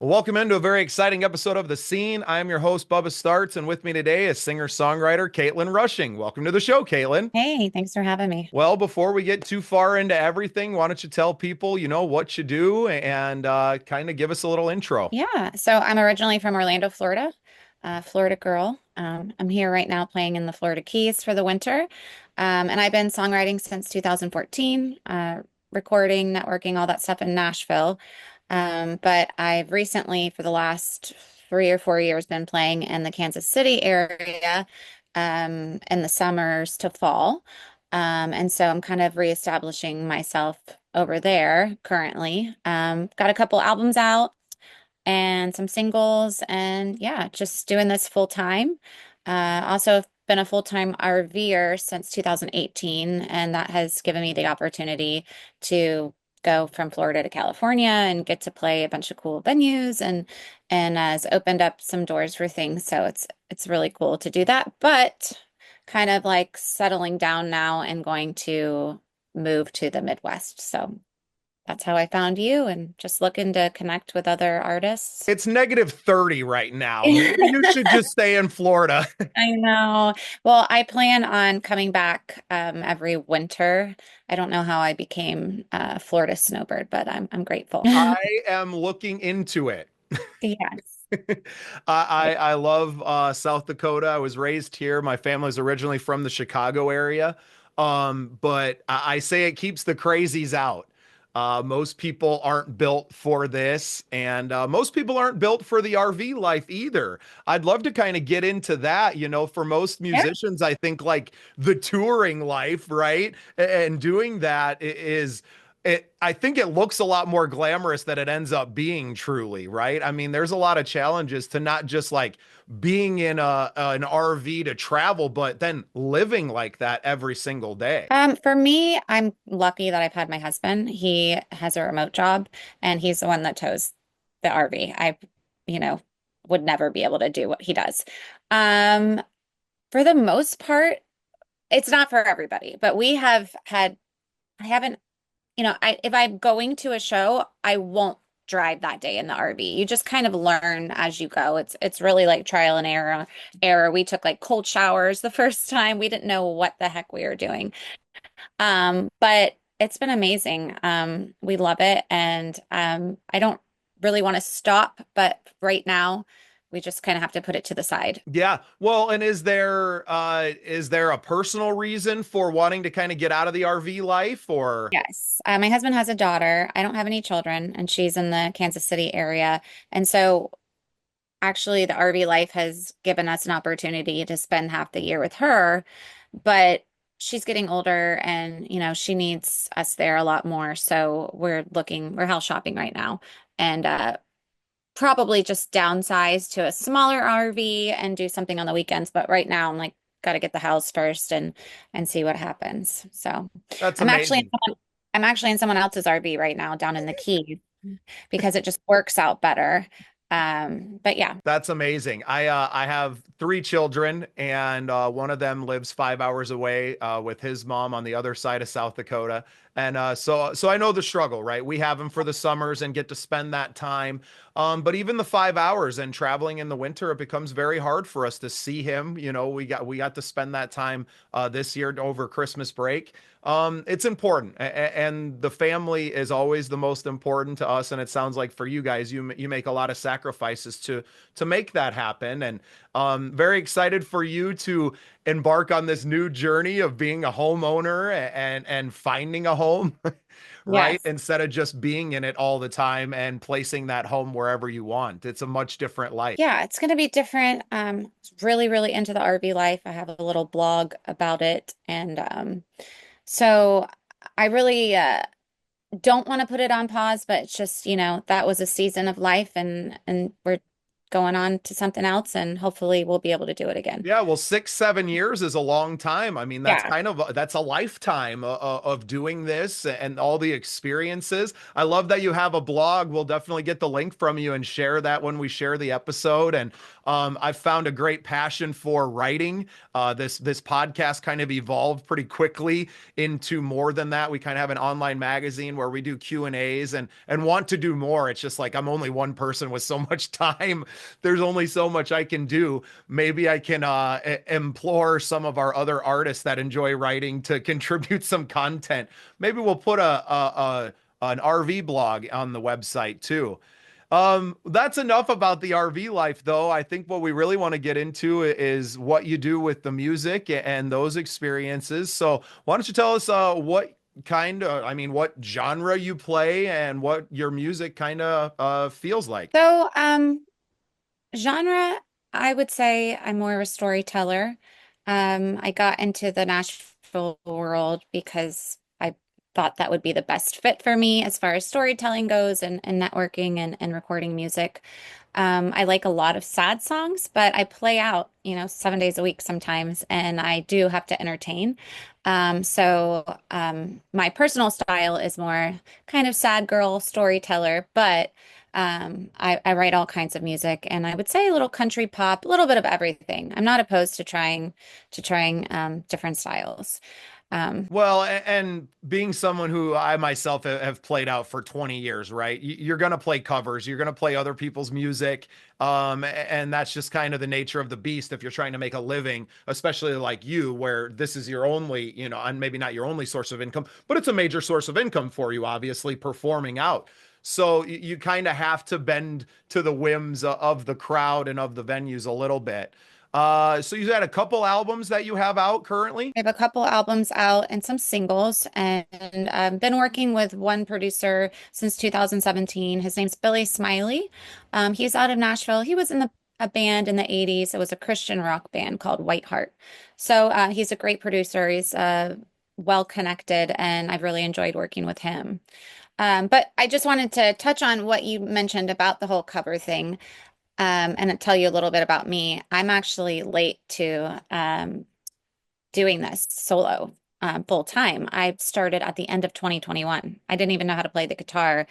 Well, welcome into a very exciting episode of The Scene. I'm your host, Bubba Startz, and with me today is singer-songwriter Caitlin Rushing. Welcome to the show, Caitlin. Hey, thanks for having me. Well, before we get too far into everything, why don't you tell people, what you do and kind of give us a little intro. Yeah, so I'm originally from Orlando, Florida, Florida girl. I'm here right now playing in the Florida Keys for the winter. And I've been songwriting since 2014, recording, networking, all that stuff in Nashville. But I've recently, for the last 3 or 4 years, been playing in the Kansas City area, in the summers to fall. And so I'm kind of reestablishing myself over there currently. Got a couple albums out and some singles, and yeah, just doing this full time. Also been a full-time RVer since 2018, and that has given me the opportunity to go from Florida to California and get to play a bunch of cool venues and has opened up some doors for things. So it's really cool to do that, but kind of like settling down now and going to move to the Midwest. So that's how I found you and just looking to connect with other artists. It's negative 30 right now. Maybe you should just stay in Florida. I know. Well, I plan on coming back every winter. I don't know how I became a Florida snowbird, but I'm grateful. I am looking into it. Yes. I love South Dakota. I was raised here. My family's originally from the Chicago area. But I say it keeps the crazies out. Most people aren't built for this, and most people aren't built for the RV life either. I'd love to kind of get into that. For most Yeah. musicians, I think like the touring life, right? And doing that is I think it looks a lot more glamorous than it ends up being truly, right? I mean, there's a lot of challenges to not just like being in an RV to travel, but then living like that every single day. For me, I'm lucky that I've had my husband. He has a remote job and he's the one that tows the RV. You know, would never be able to do what he does. Um, for the most part, it's not for everybody, but we have had, I haven't, if I'm going to a show, I won't drive that day in the RV. You just kind of learn as you go. It's really like trial and error. We took like cold showers the first time. We didn't know what the heck we were doing. But it's been amazing. We love it, and I don't really want to stop, but right now we just kind of have to put it to the side. Yeah. Well, and is there a personal reason for wanting to kind of get out of the RV life or Yes. My husband has a daughter. I don't have any children, and she's in the Kansas City area. And so actually the RV life has given us an opportunity to spend half the year with her, but she's getting older and, she needs us there a lot more. So we're house shopping right now and probably just downsize to a smaller RV and do something on the weekends. But right now I'm like, got to get the house first and see what happens. So that's I'm actually in amazing. I'm actually in someone else's RV right now down in the Keys because it just works out better. But yeah. That's amazing. I have three children, and one of them lives 5 hours away with his mom on the other side of South Dakota. And so I know the struggle, right? We have him for the summers and get to spend that time. But even the 5 hours and traveling in the winter, it becomes very hard for us to see him. We got to spend that time this year over Christmas break. It's important, and the family is always the most important to us. And it sounds like for you guys, you make a lot of sacrifices to make that happen. And very excited for you to embark on this new journey of being a homeowner and finding a home, right? Yes. Instead of just being in it all the time and placing that home wherever you want. It's a much different life. Yeah, it's going to be different. Really, really into the RV life. I have a little blog about it. And so I really don't want to put it on pause, but it's just, that was a season of life and we're going on to something else, and hopefully we'll be able to do it again. Yeah, well, 6, 7 years is a long time. I mean, Yeah. that's a lifetime of doing this and all the experiences. I love that you have a blog. We'll definitely get the link from you and share that when we share the episode. And I've found a great passion for writing. This podcast kind of evolved pretty quickly into more than that. We kind of have an online magazine where we do Q&As and want to do more. It's just like I'm only one person with so much time. There's only so much I can do. Maybe I can implore some of our other artists that enjoy writing to contribute some content. Maybe we'll put an RV blog on the website too. That's enough about the RV life, though. I think what we really want to get into is what you do with the music and those experiences. So, why don't you tell us what genre you play and what your music kind of feels like? So, genre, I would say I'm more of a storyteller. I got into the Nashville world because I thought that would be the best fit for me as far as storytelling goes and networking and recording music. I like a lot of sad songs, but I play out, 7 days a week sometimes, and I do have to entertain. My personal style is more kind of sad girl storyteller, but I write all kinds of music, and I would say a little country pop, a little bit of everything. I'm not opposed to trying different styles. Um, Well, and being someone who I myself have played out for 20 years, right? You're going to play covers, you're going to play other people's music. And that's just kind of the nature of the beast if you're trying to make a living, especially like you, where this is your only, and maybe not your only source of income, but it's a major source of income for you, obviously, performing out. So you kind of have to bend to the whims of the crowd and of the venues a little bit. So you had a couple albums that you have out currently? I have a couple albums out and some singles, and I've been working with one producer since 2017. His name's Billy Smiley. He's out of Nashville. He was in a band in the 80s. It was a Christian rock band called Whiteheart. So he's a great producer. He's well connected, and I've really enjoyed working with him. But I just wanted to touch on what you mentioned about the whole cover thing, and tell you a little bit about me. I'm actually late to doing this solo full time. I started at the end of 2021. I didn't even know how to play the guitar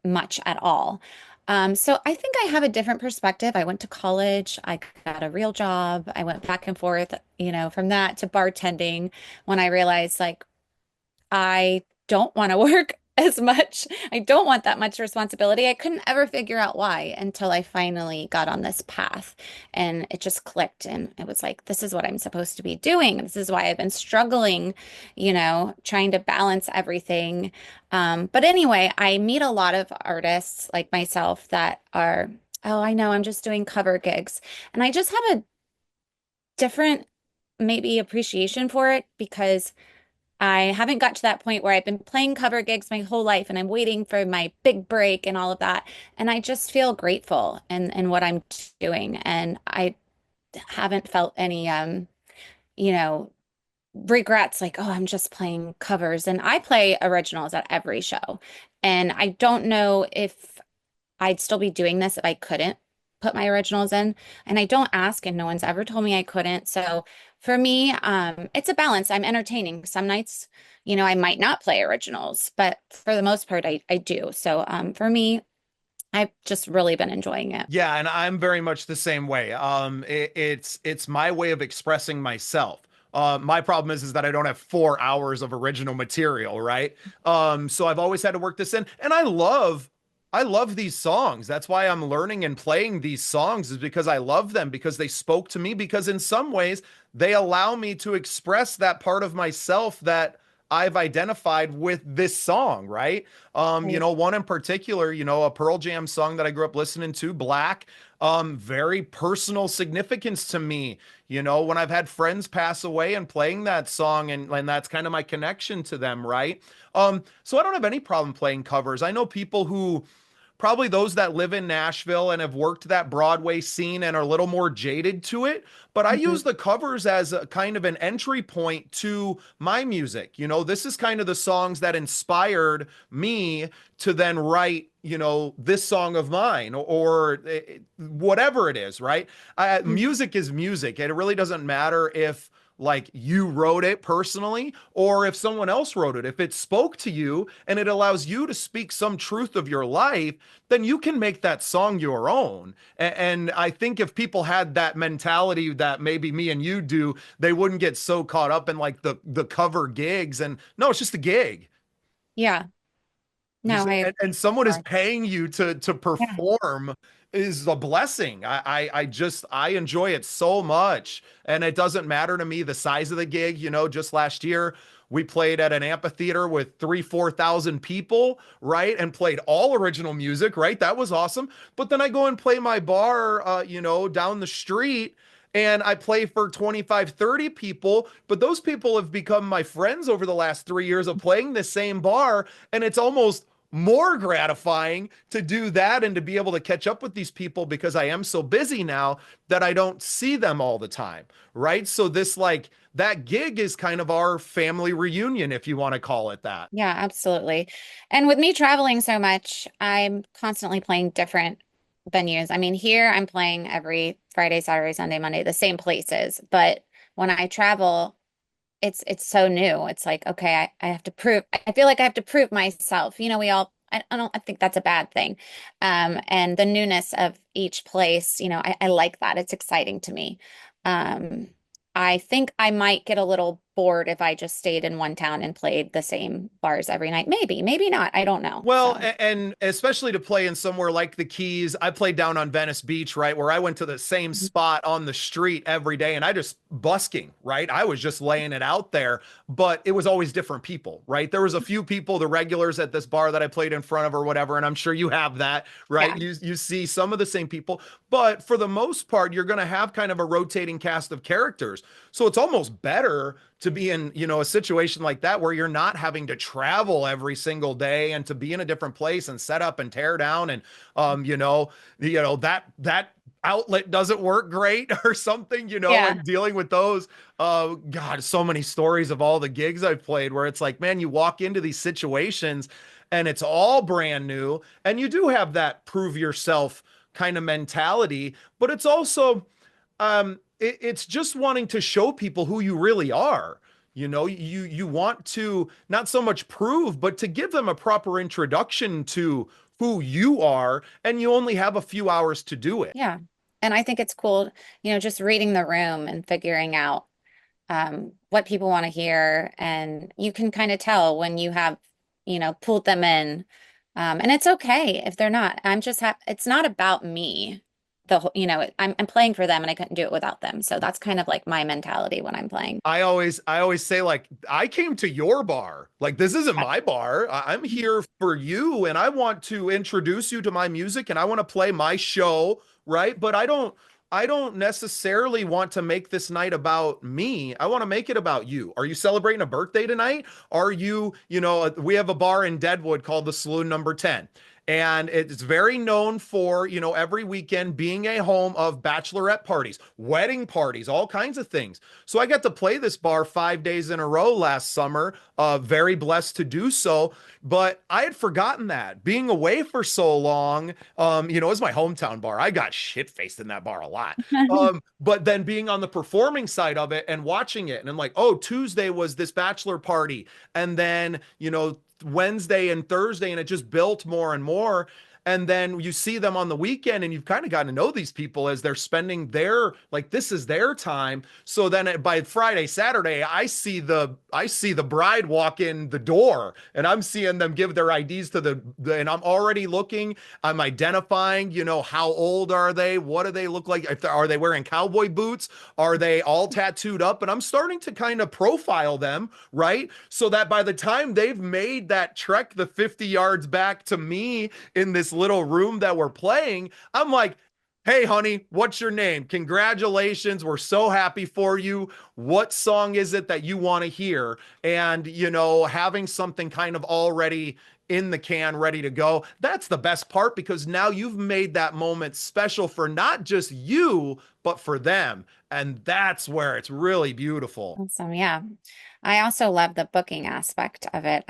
much at all. So I think I have a different perspective. I went to college, I got a real job, I went back and forth, from that to bartending when I realized like I don't want to work as much. I don't want that much responsibility. I couldn't ever figure out why until I finally got on this path and it just clicked. And it was like, this is what I'm supposed to be doing. This is why I've been struggling, trying to balance everything. But anyway, I meet a lot of artists like myself that are, oh, I know, I'm just doing cover gigs. And I just have a different, maybe appreciation for it because I haven't got to that point where I've been playing cover gigs my whole life and I'm waiting for my big break and all of that. And I just feel grateful in what I'm doing. And I haven't felt any you know, regrets like, oh, I'm just playing covers. And I play originals at every show. And I don't know if I'd still be doing this if I couldn't put my originals in. And I don't ask, and no one's ever told me I couldn't. So for me, it's a balance. I'm entertaining. Some nights, I might not play originals, but for the most part, I do. So for me, I've just really been enjoying it. Yeah, and I'm very much the same way. It's my way of expressing myself. My problem is that I don't have 4 hours of original material, right? So I've always had to work this in, and I love these songs. That's why I'm learning and playing these songs is because I love them because they spoke to me because in some ways they allow me to express that part of myself that I've identified with this song, right? Right. One in particular, a Pearl Jam song that I grew up listening to, Black, very personal significance to me. When I've had friends pass away and playing that song and that's kind of my connection to them, right? So I don't have any problem playing covers. I know people who probably those that live in Nashville and have worked that Broadway scene and are a little more jaded to it. But I use Mhm. the covers as a kind of an entry point to my music. You know, this is kind of the songs that inspired me to then write, you know, this song of mine or whatever it is, right? Music is music. And it really doesn't matter if like you wrote it personally or if someone else wrote it. If it spoke to you and it allows you to speak some truth of your life, then you can make that song your own. And I think if people had that mentality that maybe me and you do, they wouldn't get so caught up in like the cover gigs. And no, it's just a gig. Yeah. No, Just I and someone is agree. paying you to Yeah. perform is a blessing. I enjoy it so much. And it doesn't matter to me the size of the gig. You know, just last year we played at an amphitheater with 4,000 people, right? And played all original music, right? That was awesome. But then I go and play my bar you know, down the street and I play for 25, 30 people, but those people have become my friends over the last 3 years of playing the same bar. And it's almost more gratifying to do that and to be able to catch up with these people because I am so busy now that I don't see them all the time, right? So this like that gig is kind of our family reunion if you want to call it that. Yeah, absolutely. And with me traveling so much, I'm constantly playing different venues. I mean, here I'm playing every Friday, Saturday, Sunday, Monday, the same places. But when I travel, it's so new. It's like, okay, I have to prove, I feel like I have to prove myself. You know, I think that's a bad thing. And the newness of each place, you know, I like that. It's exciting to me. Um, I think I might get a little bored if I just stayed in one town and played the same bars every night. Maybe, maybe not. I don't know. Well, So, and especially to play in somewhere like the Keys, I played down on Venice Beach, right, where I went to the same mhm. spot on the street every day and I just busking, right? I was just laying it out there, but it was always different people, right? There was a few people, the regulars at this bar that I played in front of or whatever, and I'm sure you have that, right? Yeah, You see some of the same people, but for the most part, you're going to have kind of a rotating cast of characters. So it's almost better to be in, you know, a situation like that where you're not having to travel every single day and to be in a different place and set up and tear down and you know that outlet doesn't work great or something, you know, yeah, and dealing with those. God, so many stories of all the gigs I've played where it's like, man, you walk into these situations and it's all brand new and you do have that prove yourself kind of mentality, but it's also it's just wanting to show people who you really are. You know, you want to not so much prove, but to give them a proper introduction to who you are, and you only have a few hours to do it. yeah. And I think it's cool, you know, just reading the room and figuring out what people want to hear. And you can kind of tell when you have, you know, pulled them in. And it's okay if they're not. I'm just ha it's not about me. You know, I'm playing for them and I couldn't do it without them. So that's kind of like my mentality when I'm playing. I always say like I came to your bar. Like this isn't Yeah. my bar. I'm here for you and I want to introduce you to my music and I want to play my show, right? But I don't necessarily want to make this night about me. I want to make it about you. Are you celebrating a birthday tonight? Are you, you know, we have a bar in Deadwood called the Saloon Number 10. And it's very known for, you know, every weekend being a home of bachelorette parties, wedding parties, all kinds of things. So I got to play this bar 5 days in a row last summer. Very blessed to do so. But I had forgotten that being away for so long, you know, it was my hometown bar. I got shit faced in that bar a lot. But then being on the performing side of it and watching it, and I'm like, oh, Tuesday was this bachelor party. And then, you know, Wednesday and Thursday, and it just built more and more. And then you see them on the weekend, and you've kind of gotten to know these people as they're spending their like this is their time. So then by Friday, Saturday, I see the bride walk in the door, and I'm seeing them give their IDs to and I'm already looking. I'm identifying. You know, how old are they? What do they look like? Are they wearing cowboy boots? Are they all tattooed up? And I'm starting to kind of profile them, right? So that by the time they've made that trek the 50 yards back to me in this little room that we're playing, I'm like, Hey, honey, what's your name? Congratulations. We're so happy for you. What song is it that you want to hear? And, having something kind of already in the can, ready to go. That's the best part because now you've made that moment special for not just you, but for them. And that's where it's really beautiful. Awesome. Yeah. I also love the booking aspect of it.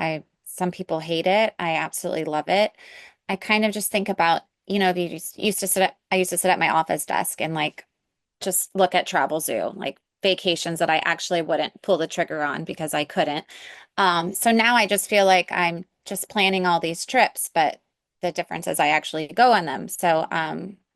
Some people hate it. I absolutely love it. I kind of just think about, if you just used to I used to sit at my office desk and like just look at Travel like vacations that I actually wouldn't pull the trigger on because I couldn't. So now I just feel like I'm just planning all these trips, but the difference is I actually go on them. So,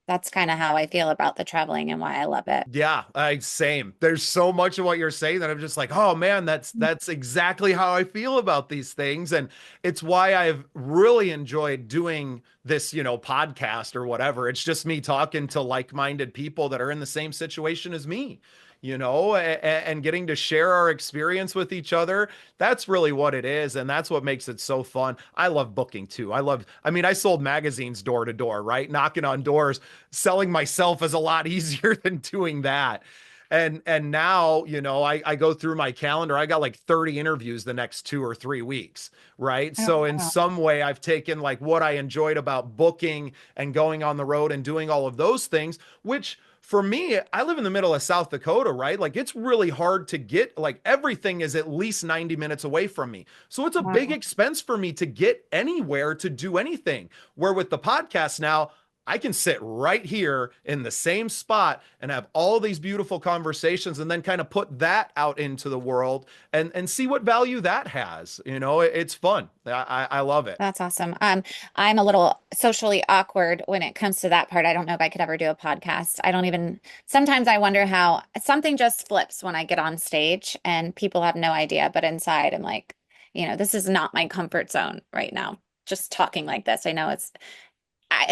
that's kind of how I feel about the traveling and why I love it. Yeah, same. There's so much of what you're saying that I'm just like, oh man, that's exactly how I feel about these things. And it's why I've really enjoyed doing this, podcast or whatever. It's just me talking to like-minded people that are in the same situation as me, and getting to share our experience with each other. That's really what it is. And that's what makes it so fun. I love booking too. I sold magazines door to door, right? Knocking on doors. Selling myself is a lot easier than doing that. And now, I go through my calendar. I got like 30 interviews the next 2 or 3 weeks, right? Oh, So in wow. some way I've taken like what I enjoyed about booking and going on the road and doing all of those things, which for me, I live in the middle of South Dakota, right? Like it's really hard to get, like everything is at least 90 minutes away from me. So it's a big Wow. expense for me to get anywhere to do anything. Where with the podcast now, I can sit right here in the same spot and have all these beautiful conversations and then kind of put that out into the world and see what value that has. It's fun. I love it. That's awesome. I'm a little socially awkward when it comes to that part. I don't know if I could ever do a podcast. I don't even, sometimes I wonder how something just flips when I get on stage and people have no idea, but inside I'm like, this is not my comfort zone right now. Just talking like this. I know it's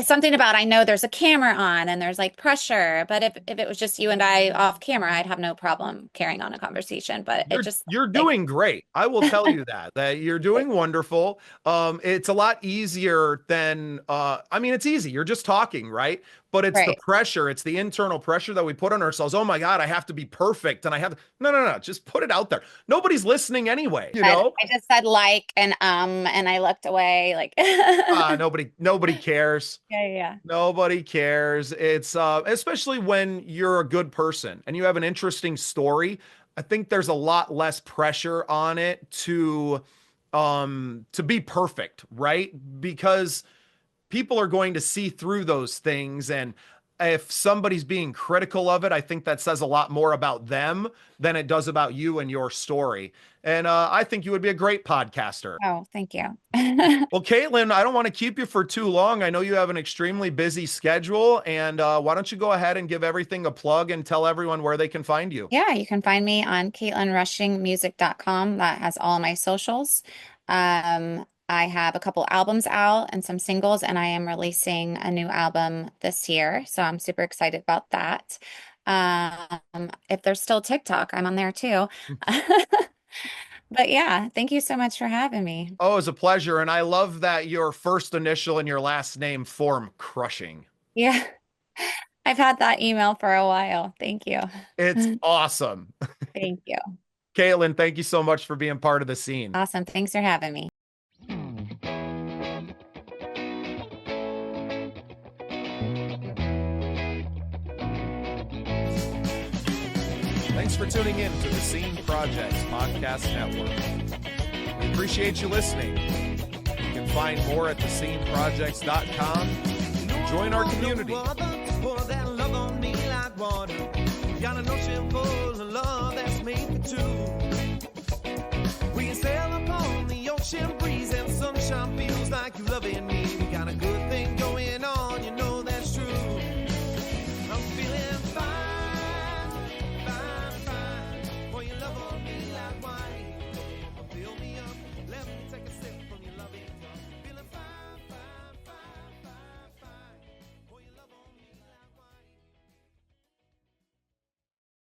something about I know there's a camera on and there's like pressure, but if it was just you and I off camera, I'd have no problem carrying on a conversation. But it just You're like doing great. I will tell you that you're doing wonderful. It's a lot easier than it's easy. You're just talking, right? But it's the right. pressure, it's the internal pressure that we put on ourselves. Oh my God, I have to be perfect. And no, just put it out there. Nobody's listening anyway, I just said like and I looked away like Nobody cares. yeah. Nobody cares. It's especially when you're a good person and you have an interesting story. I think there's a lot less pressure on it to be perfect, right? Because people are going to see through those things, and if somebody's being critical of it, I think that says a lot more about them than it does about you and your story. And I think you would be a great podcaster. Oh, thank you. Well, Caitlin, I don't want to keep you for too long. I know you have an extremely busy schedule, and why don't you go ahead and give everything a plug and tell everyone where they can find you? Yeah, you can find me on CaitlinRushingMusic.com. That has all my socials. I have a couple albums out and some singles, and I am releasing a new album this year. So I'm super excited about that. If there's still TikTok, I'm on there too. But yeah, thank you so much for having me. Oh, it's a pleasure. And I love that your first initial and your last name form crushing. Yeah, I've had that email for a while. Thank you. It's awesome. Thank you. Caitlin, thank you so much for being part of the scene. Awesome. Thanks for having me. Thanks for tuning in to the Scene Projects Podcast Network. We appreciate you listening. You can find more at thesceneprojects.com. Join our community. Got an ocean full of love that's made for two. We sail upon the ocean breeze and sunshine.